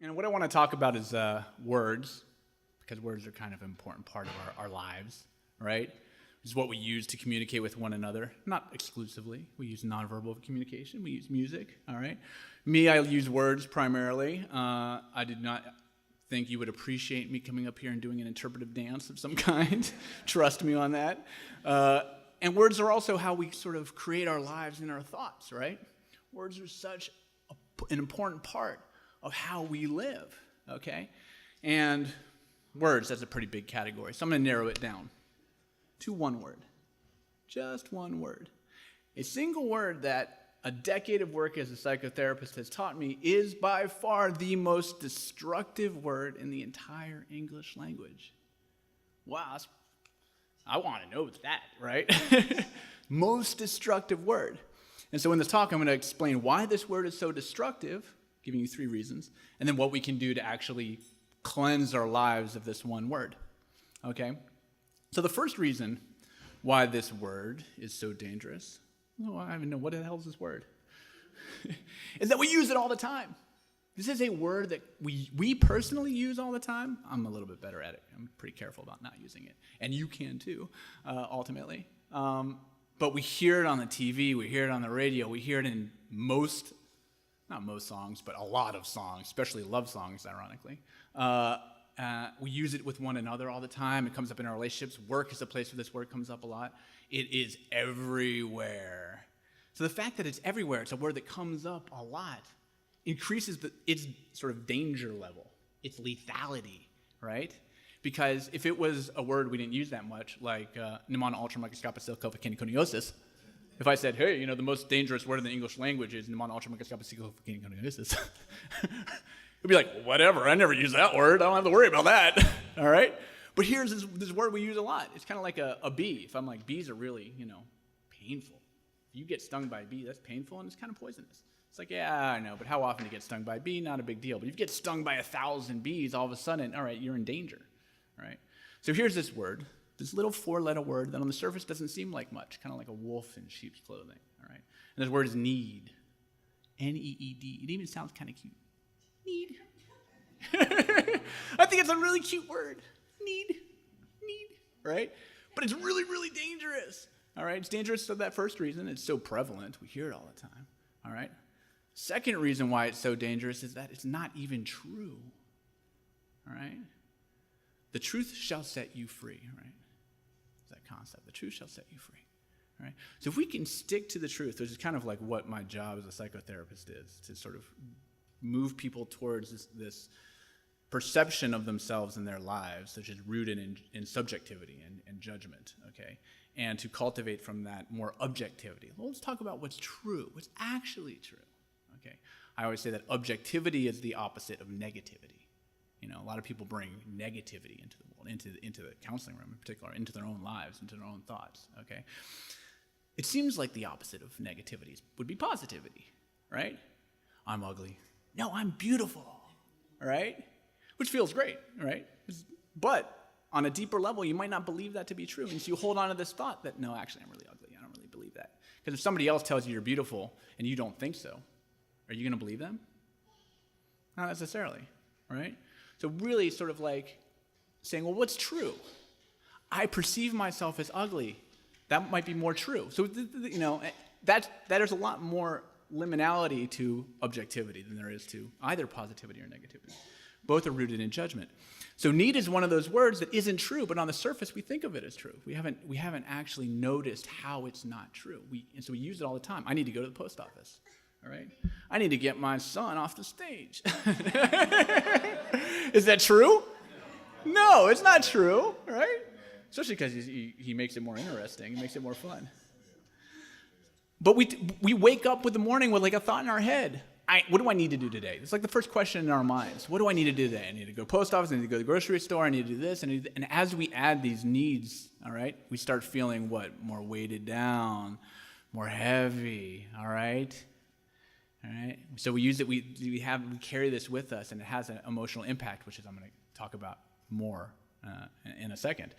And what I want to talk about is words, because words are kind of an important part of our lives, right? It's what we use to communicate with one another. Not exclusively. We use nonverbal communication. We use music, all right? Me, I use words primarily. I did not think you would appreciate me coming up here and doing an interpretive dance of some kind. Trust me on that. And words are also how we sort of create our lives and our thoughts, right? Words are such an important part of how we live, okay? And words, that's a pretty big category. So I'm going to narrow it down to one word. Just one word. A single word that a decade of work as a psychotherapist has taught me is by far the most destructive word in the entire English language. Wow, I want to know that, right? Most destructive word. And so in this talk, I'm going to explain why this word is so destructive, giving you 3 reasons, and then what we can do to actually cleanse our lives of this one word, okay? So the first reason why this word is so dangerous, I don't even know, what the hell is this word? is that we use it all the time. This is a word that we personally use all the time. I'm a little bit better at it. I'm pretty careful about not using it. And you can too, ultimately. But we hear it on the TV, we hear it on the radio, we hear it in not most songs, but a lot of songs, especially love songs, ironically. We use it with one another all the time. It comes up in our relationships. Work is a place where this word comes up a lot. It is everywhere. So the fact that it's everywhere, it's a word that comes up a lot, increases its sort of danger level, its lethality, right? Because if it was a word we didn't use that much, like pneumona ultramicroscopic silcophaciniconiosis, if I said, hey, the most dangerous word in the English language is pneumona ultramicroscopic silcophaciniconiosis, it'd be like, whatever, I never use that word. I don't have to worry about that, all right? But here's this word we use a lot. It's kind of like a bee. If I'm like, bees are really, painful. If you get stung by a bee, that's painful and it's kind of poisonous. It's like, yeah, I know, but how often do you get stung by a bee? Not a big deal. But if you get stung by 1,000 bees, all of a sudden, all right, you're in danger, right? So here's this word, this little 4-letter word that on the surface doesn't seem like much, kind of like a wolf in sheep's clothing, all right? And this word is need, N-E-E-D. It even sounds kind of cute. Need. I think it's a really cute word. Need, right? But it's really, really dangerous, all right? It's dangerous for that first reason. It's so prevalent. We hear it all the time, all right? Second reason why it's so dangerous is that it's not even true, all right? The truth shall set you free, right? It's that concept. The truth shall set you free, all right? So if we can stick to the truth, which is kind of like what my job as a psychotherapist is, to sort of move people towards this perception of themselves and their lives, which is rooted in subjectivity and judgment, okay? And to cultivate from that more objectivity. Well, let's talk about what's true, what's actually true, okay? I always say that objectivity is the opposite of negativity. A lot of people bring negativity into the world, into the counseling room in particular, into their own lives, into their own thoughts, okay? It seems like the opposite of negativity would be positivity, right? I'm ugly. No, I'm beautiful, all right? Which feels great, right? But on a deeper level, you might not believe that to be true. And so you hold on to this thought that, no, actually, I'm really ugly. I don't really believe that. Because if somebody else tells you you're beautiful and you don't think so, are you going to believe them? Not necessarily, right? So really sort of like saying, well, what's true? I perceive myself as ugly. That might be more true. So, there's a lot more liminality to objectivity than there is to either positivity or negativity. Both are rooted in judgment. So need is one of those words that isn't true, but on the surface we think of it as true. We haven't actually noticed how it's not true. And so we use it all the time. I need to go to the post office. All right? I need to get my son off the stage. Is that true? No, it's not true, right? Especially because he makes it more interesting. He makes it more fun. But we wake up with the morning with like a thought in our head. What do I need to do today? It's like the first question in our minds. What do I need to do today? I need to go to the post office. I need to go to the grocery store. I need to do this. And as we add these needs, all right, we start feeling what? More weighted down, more heavy, all right? All right? So we use it. We carry this with us, and it has an emotional impact, which is I'm going to talk about more in a second.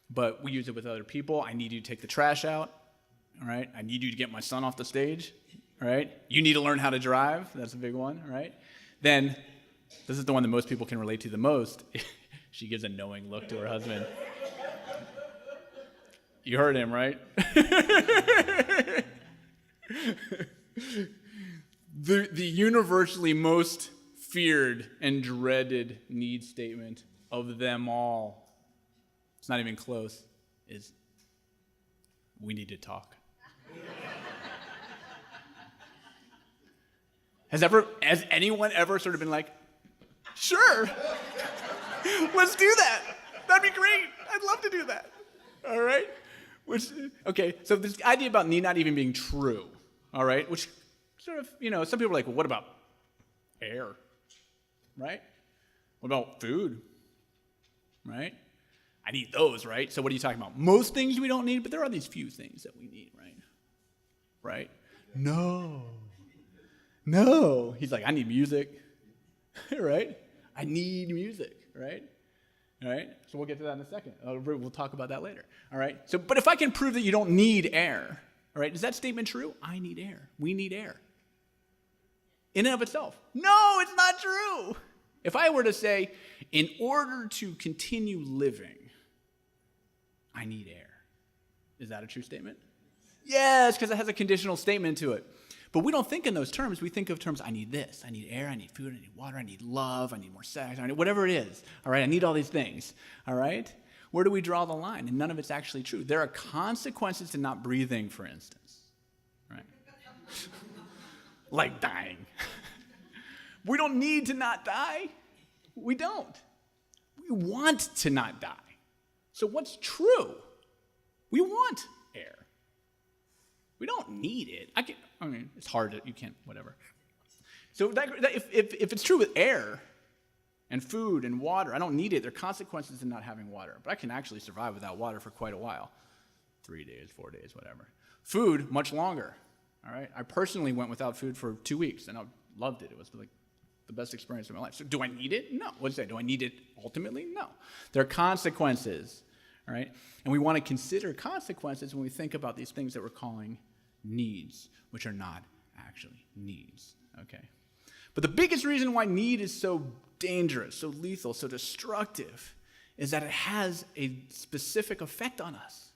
But we use it with other people. I need you to take the trash out. All right? I need you to get my son off the stage. All right? You need to learn how to drive. That's a big one, right? Then This is the one that most people can relate to the most. She gives a knowing look to her husband. You heard him, right? The universally most feared and dreaded need statement of them all, it's not even close, is we need to talk. Has anyone ever sort of been like, sure, let's do that. That'd be great. I'd love to do that. All right? Okay, so this idea about need not even being true, all right, which sort of, some people are like, well, what about air, right? What about food, right? I need those, right? So what are you talking about? Most things we don't need, but there are these few things that we need, right? Right? No. He's like, I need music, right? I need music, right? All right, so we'll get to that in a second. We'll talk about that later. All right, but if I can prove that you don't need air, all right, is that statement true? I need air. We need air. In and of itself. No, it's not true. If I were to say, in order to continue living, I need air. Is that a true statement? Yes, because it has a conditional statement to it. But we don't think in those terms. We think of terms, I need this, I need air, I need food, I need water, I need love, I need more sex, I need whatever it is. All right, I need all these things. All right? Where do we draw the line? And none of it's actually true. There are consequences to not breathing, for instance. Right? Like dying. We don't need to not die. We don't. We want to not die. So what's true? We want air. We don't need it. It's hard. You can't, whatever. So if it's true with air and food and water, I don't need it. There are consequences to not having water. But I can actually survive without water for quite a while. 3 days, 4 days, whatever. Food, much longer. All right? I personally went without food for 2 weeks, and I loved it. It was like the best experience of my life. So do I need it? No. What do you say? Do I need it ultimately? No. There are consequences. All right? And we want to consider consequences when we think about these things that we're calling needs, which are not actually needs, okay? But the biggest reason why need is so dangerous, so lethal, so destructive, is that it has a specific effect on us.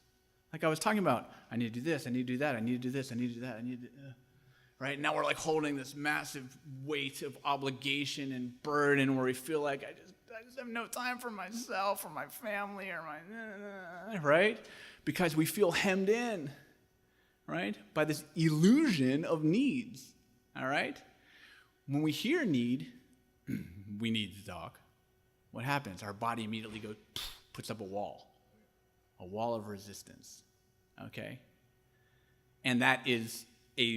Like I was talking about, I need to do this, I need to do that, I need to do this, I need to do that, I need to, right? Now we're like holding this massive weight of obligation and burden where we feel like I just have no time for myself or my family or my, right? Because we feel hemmed in, right? By this illusion of needs, all right? When we hear need, we need to talk. What happens? Our body immediately puts up a wall of resistance, okay? And that is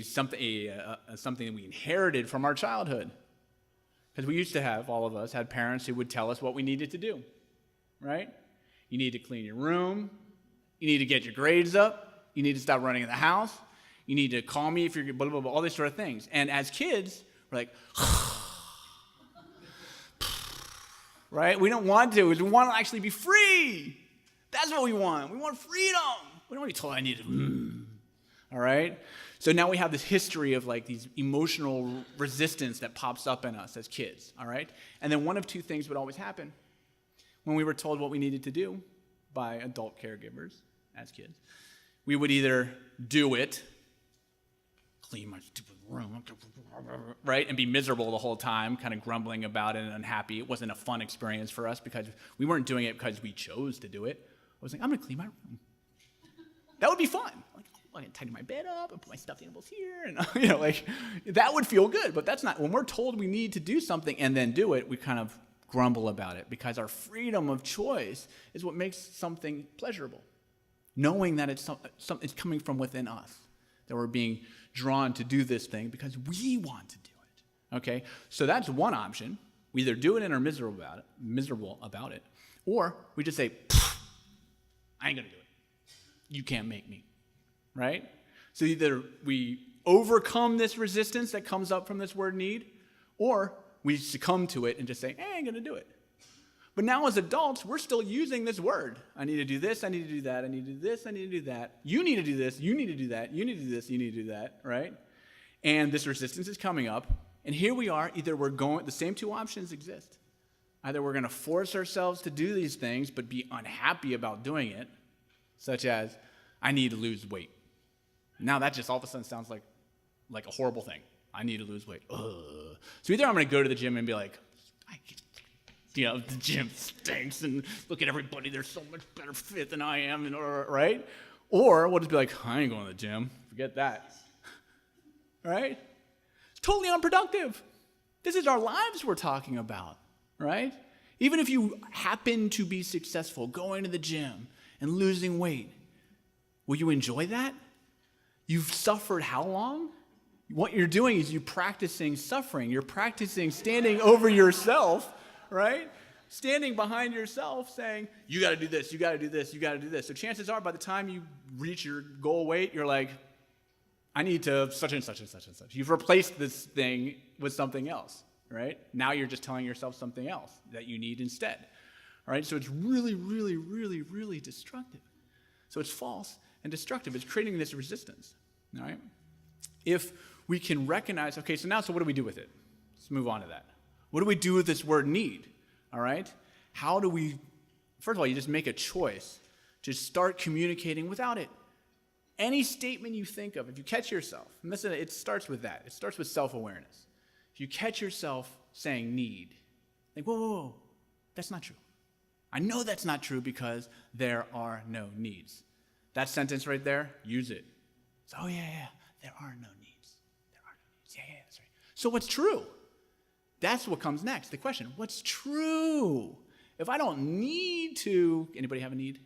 something that we inherited from our childhood. Because we used to have, all of us, had parents who would tell us what we needed to do, right? You need to clean your room. You need to get your grades up. You need to stop running in the house. You need to call me if you're blah, blah, blah, all these sort of things. And as kids, we're like, right? We don't want to. We want to actually be free. That's what we want. We want freedom. We don't want to be told I need to. All right? So now we have this history of like these emotional resistance that pops up in us as kids. All right? And then one of two things would always happen. When we were told what we needed to do by adult caregivers as kids, we would either do it, clean my stupid room, right, and be miserable the whole time, kind of grumbling about it and unhappy. It wasn't a fun experience for us because we weren't doing it because we chose to do it. I was like, I'm going to clean my room. That would be fun. Like, I can tidy my bed up and put my stuffed animals here, and like that would feel good. But that's not when we're told we need to do something and then do it. We kind of grumble about it because our freedom of choice is what makes something pleasurable. Knowing that it's coming from within us, that we're being drawn to do this thing because we want to do it, okay? So that's one option. We either do it and are miserable about it, or we just say, I ain't gonna do it. You can't make me, right? So either we overcome this resistance that comes up from this word need, or we succumb to it and just say, I ain't gonna do it. But now as adults, we're still using this word. I need to do this, I need to do that, I need to do this, I need to do that. You need to do this, you need to do that, you need to do this, you need to do that, right? And this resistance is coming up, And here we are, either we're going, the same two options exist. Either we're going to force ourselves to do these things but be unhappy about doing it, such as, I need to lose weight. Now that just all of a sudden sounds like a horrible thing. I need to lose weight. Ugh. So either I'm going to go to the gym and be like, the gym stinks, and look at everybody, they're so much better fit than I am, and, right? Or we'll just be like, I ain't going to the gym. Forget that. Right? It's totally unproductive. This is our lives we're talking about, right? Even if you happen to be successful going to the gym and losing weight, will you enjoy that? You've suffered how long? What you're doing is you're practicing suffering. You're practicing standing over yourself, right? Standing behind yourself saying, you got to do this, you got to do this, you got to do this. So chances are by the time you reach your goal weight, you're like, I need to such and such and such and such. You've replaced this thing with something else, right? Now you're just telling yourself something else that you need instead, all right? So it's really, really, really, really destructive. So it's false and destructive. It's creating this resistance, all right? If we can recognize, okay, so what do we do with it? Let's move on to that. What do we do with this word need, all right? How do we, first of all, you just make a choice to start communicating without it. Any statement you think of, if you catch yourself, and listen, it starts with that. It starts with self-awareness. If you catch yourself saying need, think, whoa, that's not true. I know that's not true because there are no needs. That sentence right there, use it. So, yeah, there are no needs. There are no needs. Yeah, that's right. So what's true? That's what comes next. The question, what's true? If I don't need to, anybody have a need?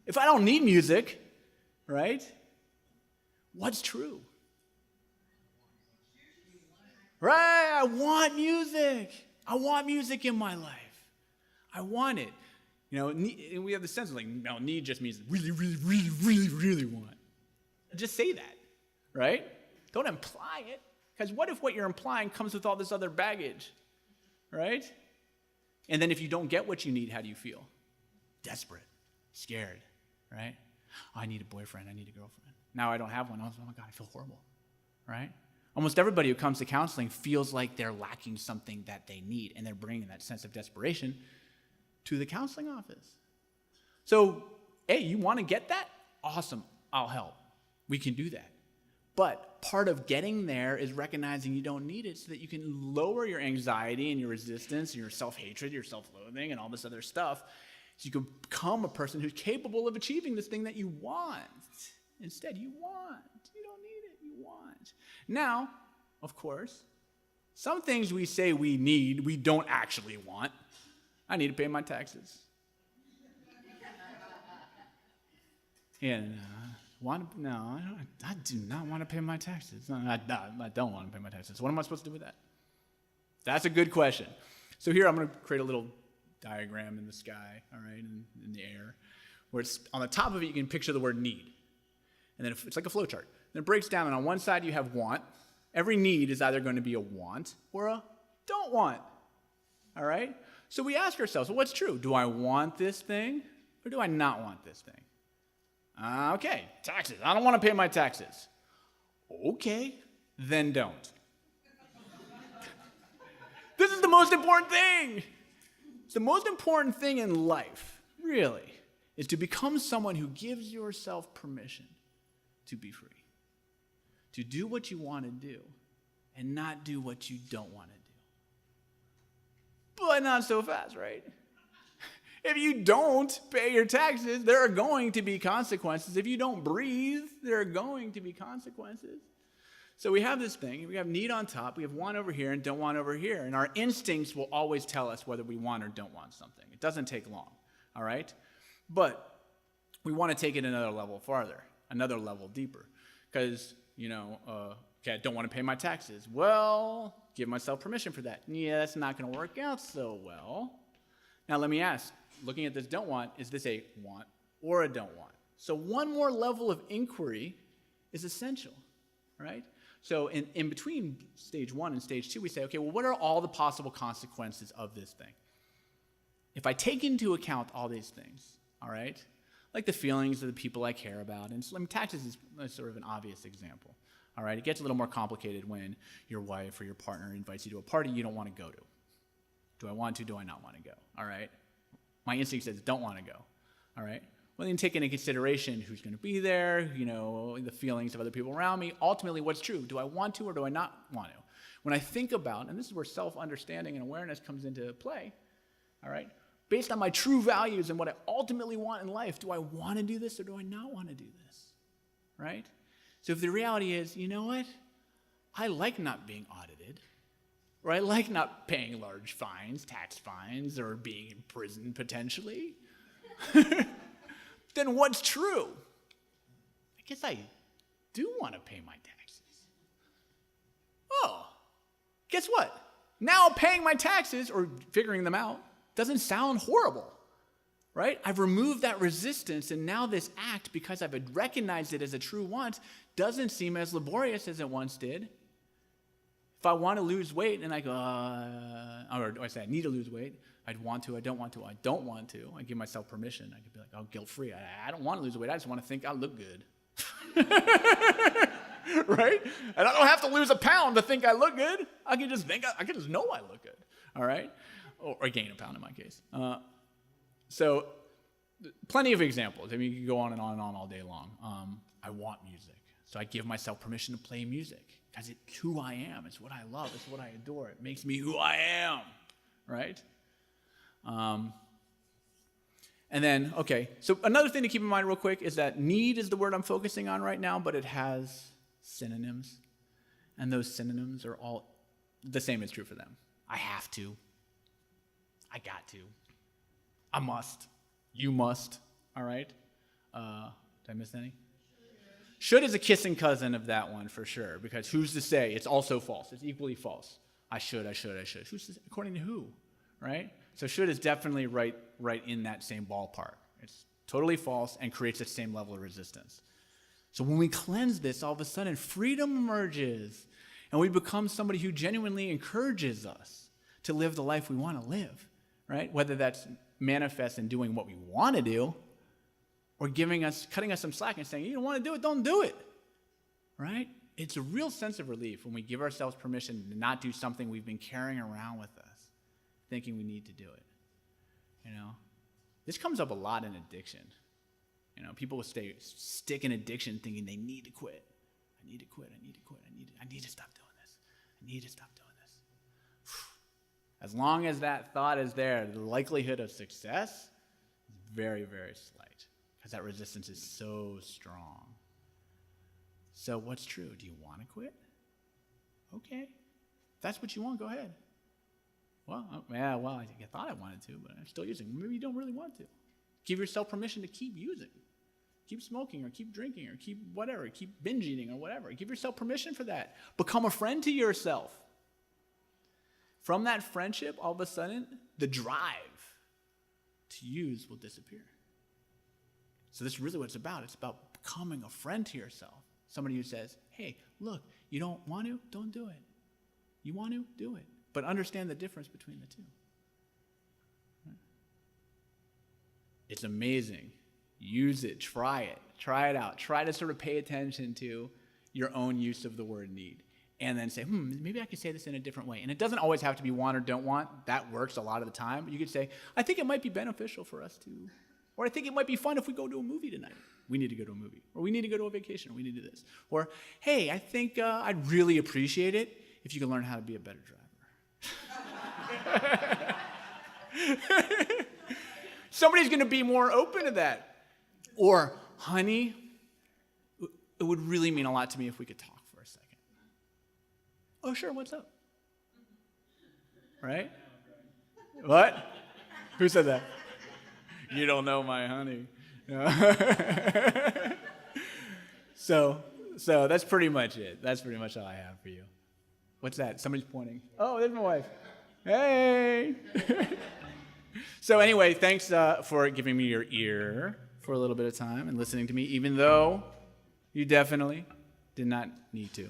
If I don't need music, right? What's true? Right, I want music. I want music in my life. I want it. And we have the sense of need just means really, really, really, really, really want. Just say that, right? Don't imply it. Because what if what you're implying comes with all this other baggage, right? And then if you don't get what you need, how do you feel? Desperate, scared, right? Oh, I need a boyfriend, I need a girlfriend. Now I don't have one. Oh my God, I feel horrible, right? Almost everybody who comes to counseling feels like they're lacking something that they need, and they're bringing that sense of desperation to the counseling office. So, hey, you want to get that? Awesome, I'll help. We can do that. But part of getting there is recognizing you don't need it so that you can lower your anxiety and your resistance and your self-hatred, your self-loathing, and all this other stuff, so you can become a person who's capable of achieving this thing that you want. Instead, you want. You don't need it, you want. Now, of course, some things we say we need, we don't actually want. I need to pay my taxes. And I do not want to pay my taxes. No, I don't want to pay my taxes. What am I supposed to do with that? That's a good question. So here I'm going to create a little diagram in the sky, all right, in the air, where it's on the top of it you can picture the word need. And then it's like a flow chart. Then it breaks down, and on one side you have want. Every need is either going to be a want or a don't want, all right? So we ask ourselves, well, what's true? Do I want this thing or do I not want this thing? Okay, taxes. I don't want to pay my taxes. Okay, then don't. This is the most important thing. The most important thing in life, really, is to become someone who gives yourself permission to be free, to do what you want to do and not do what you don't want to do. But not so fast, right? If you don't pay your taxes, there are going to be consequences. If you don't breathe, there are going to be consequences. So we have this thing. We have need on top. We have want over here and don't want over here. And our instincts will always tell us whether we want or don't want something. It doesn't take long, all right? But we want to take it another level farther, another level deeper. Because, okay, I don't want to pay my taxes. Well, give myself permission for that. Yeah, that's not going to work out so well. Now let me ask, looking at this don't want, is this a want or a don't want? So one more level of inquiry is essential, right? So in between stage 1 and stage 2, we say, okay, well, what are all the possible consequences of this thing? If I take into account all these things, all right, like the feelings of the people I care about, and taxes is sort of an obvious example, All right? It gets a little more complicated when your wife or your partner invites you to a party you don't want to go to. Do I want to? Do I not want to go? All right? My instinct says don't want to go. All right? Well, then take into consideration who's going to be there, the feelings of other people around me. Ultimately, what's true? Do I want to or do I not want to? When I think about, and this is where self-understanding and awareness comes into play, all right? Based on my true values and what I ultimately want in life, do I want to do this or do I not want to do this? Right? So if the reality is, you know what? I like not being audited, or I like not paying large fines, tax fines, or being in prison potentially, then what's true? I guess I do want to pay my taxes. Oh, guess what? Now paying my taxes or figuring them out doesn't sound horrible, right? I've removed that resistance, and now this act, because I've recognized it as a true want, doesn't seem as laborious as it once did. If I want to lose weight and I go, or I say I need to lose weight, I'd want to, I don't want to, I don't want to. I give myself permission. I could be like, oh, guilt-free. I don't want to lose weight. I just want to think I look good. Right? And I don't have to lose a pound to think I look good. I can just know I look good. All right? Or gain a pound in my case. So plenty of examples. I mean, you can go on and on and on all day long. I want music. So I give myself permission to play music because it's who I am. It's what I love. It's what I adore. It makes me who I am. Right? And then, okay, so another thing to keep in mind real quick is that need is the word I'm focusing on right now, but it has synonyms. And those synonyms are all the same is true for them. I have to. I got to. I must. You must. All right? Did I miss any? Should is a kissing cousin of that one for sure, because who's to say? It's also false. It's equally false. I should. Who's to say? According to who? Right? So should is definitely right in that same ballpark. It's totally false and creates the same level of resistance. So when we cleanse this, all of a sudden freedom emerges, and we become somebody who genuinely encourages us to live the life we want to live, right? Whether that's manifest in doing what we want to do, or cutting us some slack and saying, you don't want to do it, don't do it, right? It's a real sense of relief when we give ourselves permission to not do something we've been carrying around with us, thinking we need to do it. This comes up a lot in addiction. People will stick in addiction thinking they need to quit. I need to quit. I need to quit. I need to stop doing this. I need to stop doing this. As long as that thought is there, the likelihood of success is very, very slight because that resistance is so strong. So what's true? Do you want to quit? Okay. If that's what you want, go ahead. Well, I thought I wanted to, but I'm still using. Maybe you don't really want to. Give yourself permission to keep using. Keep smoking or keep drinking or keep whatever. Keep binge eating or whatever. Give yourself permission for that. Become a friend to yourself. From that friendship, all of a sudden, the drive to use will disappear. So this is really what it's about. It's about becoming a friend to yourself. Somebody who says, hey, look, you don't want to? Don't do it. You want to? Do it. But understand the difference between the two. Right? It's amazing. Use it. Try it. Try it out. Try to sort of pay attention to your own use of the word need. And then say, maybe I could say this in a different way. And it doesn't always have to be want or don't want. That works a lot of the time. But you could say, I think it might be beneficial for us to, or I think it might be fun if we go to a movie tonight. We need to go to a movie. Or we need to go to a vacation. Or we need to do this. Or, hey, I think I'd really appreciate it if you could learn how to be a better driver. Somebody's going to be more open to that. Or, honey, it would really mean a lot to me if we could talk for a second. Oh, sure, what's up? Right? What? Who said that? You don't know my honey. So that's pretty much it. That's pretty much all I have for you. What's that? Somebody's pointing. Oh, there's my wife. Hey! So anyway, thanks for giving me your ear for a little bit of time and listening to me, even though you definitely did not need to.